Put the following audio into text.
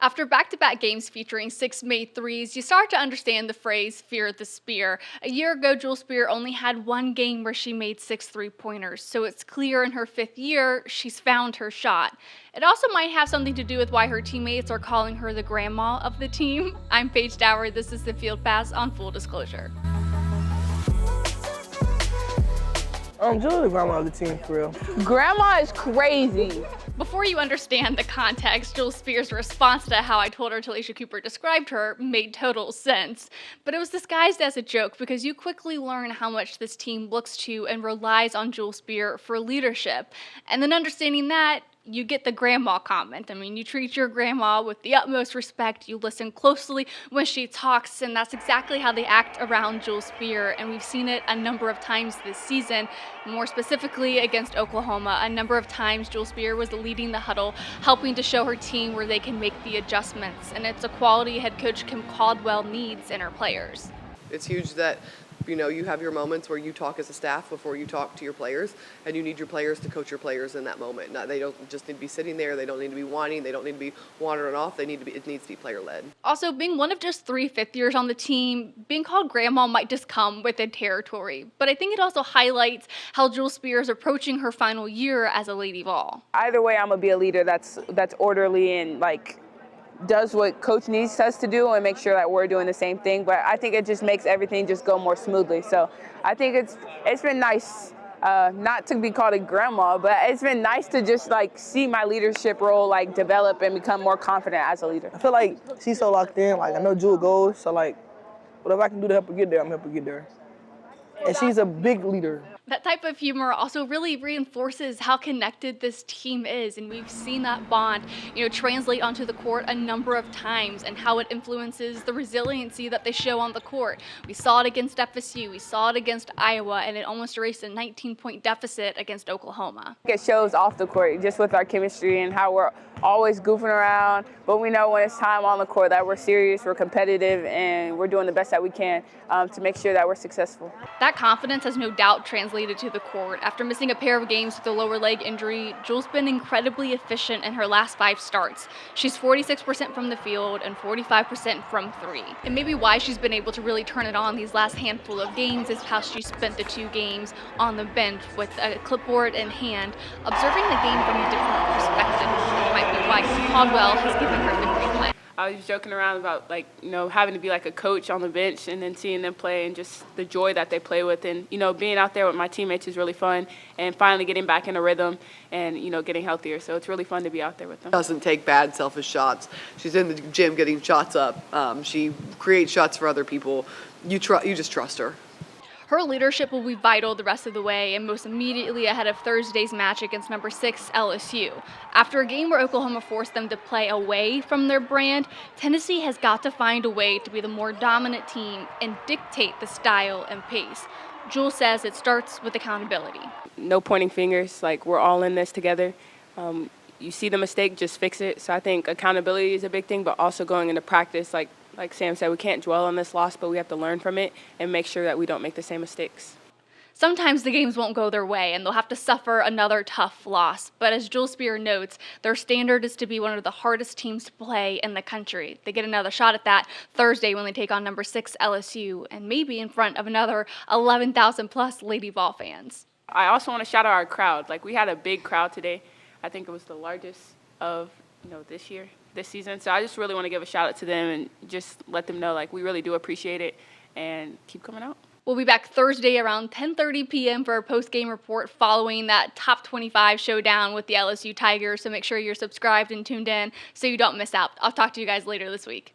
After back-to-back games featuring 6 made threes, you start to understand the phrase "fear the spear." A year ago, Jewel Spear only had one game where she made 6 three-pointers, so it's clear in her 5th year she's found her shot. It also might have something to do with why her teammates are calling her the grandma of the team. I'm Paige Dower. This is the Field Pass on Full Disclosure. Jewel the grandma of the team, for real. Grandma is crazy. Before you understand the context, Jewel Spears' response to how I told her Talisha Cooper described her made total sense. But it was disguised as a joke because you quickly learn how much this team looks to and relies on Jewel Spear for leadership. And then understanding that, you get the grandma comment. I mean, you treat your grandma with the utmost respect, you listen closely when she talks, and that's exactly how they act around Jewel Spear, and we've seen it a number of times this season. More specifically against Oklahoma, a number of times Jewel Spear was leading the huddle, helping to show her team where they can make the adjustments, and it's a quality head coach Kim Caldwell needs in her players. It's huge that you have your moments where you talk as a staff before you talk to your players, and you need your players to coach your players in that moment. They don't just need to be sitting there. They don't need to be whining. They don't need to be wandering off. It needs to be player-led. Also, being one of just 3 fifth-years on the team, being called grandma might just come with the territory. But I think it also highlights how Jewel Spear is approaching her final year as a Lady Vol. Either way, I'm gonna be a leader that's orderly and does what coach needs us to do and make sure that we're doing the same thing. But I think it just makes everything just go more smoothly. So I think it's been nice, not to be called a grandma, but it's been nice to just see my leadership role develop and become more confident as a leader. I feel like she's so locked in. I know Jewel goes, so whatever I can do to help her get there, I'm helping her get there. And she's a big leader. That type of humor also really reinforces how connected this team is, and we've seen that bond, translate onto the court a number of times, and how it influences the resiliency that they show on the court. We saw it against FSU, we saw it against Iowa, and it almost erased a 19-point deficit against Oklahoma. It shows off the court just with our chemistry and how we're always goofing around, but we know when it's time on the court that we're serious, we're competitive, and we're doing the best that we can to make sure that we're successful. That confidence has no doubt translated to the court. After missing a pair of games with a lower leg injury, Jewel's been incredibly efficient in her last 5 starts. She's 46% from the field and 45% from 3. And maybe why she's been able to really turn it on these last handful of games is how she spent the 2 games on the bench with a clipboard in hand, observing the game from a different perspective. It might be why Caldwell has given her the green light. I was joking around about having to be like a coach on the bench and then seeing them play and just the joy that they play with, and being out there with my teammates is really fun, and finally getting back in a rhythm and getting healthier. So it's really fun to be out there with them. Doesn't take bad, selfish shots. She's in the gym getting shots up. She creates shots for other people. You just trust her. Her leadership will be vital the rest of the way, and most immediately ahead of Thursday's match against number 6 LSU. After a game where Oklahoma forced them to play away from their brand, Tennessee has got to find a way to be the more dominant team and dictate the style and pace. Jewel says it starts with accountability. No pointing fingers, we're all in this together. You see the mistake, just fix it. So I think accountability is a big thing, but also going into practice, like Sam said, we can't dwell on this loss, but we have to learn from it and make sure that we don't make the same mistakes. Sometimes the games won't go their way, and they'll have to suffer another tough loss. But as Jewel Spear notes, their standard is to be one of the hardest teams to play in the country. They get another shot at that Thursday when they take on number 6 LSU, and maybe in front of another 11,000-plus Lady Vol fans. I also want to shout out our crowd. We had a big crowd today. I think it was the largest of this season. So I just really want to give a shout out to them and just let them know we really do appreciate it and keep coming out. We'll be back Thursday around 10:30 p.m. for a post-game report following that top 25 showdown with the LSU Tigers. So make sure you're subscribed and tuned in so you don't miss out. I'll talk to you guys later this week.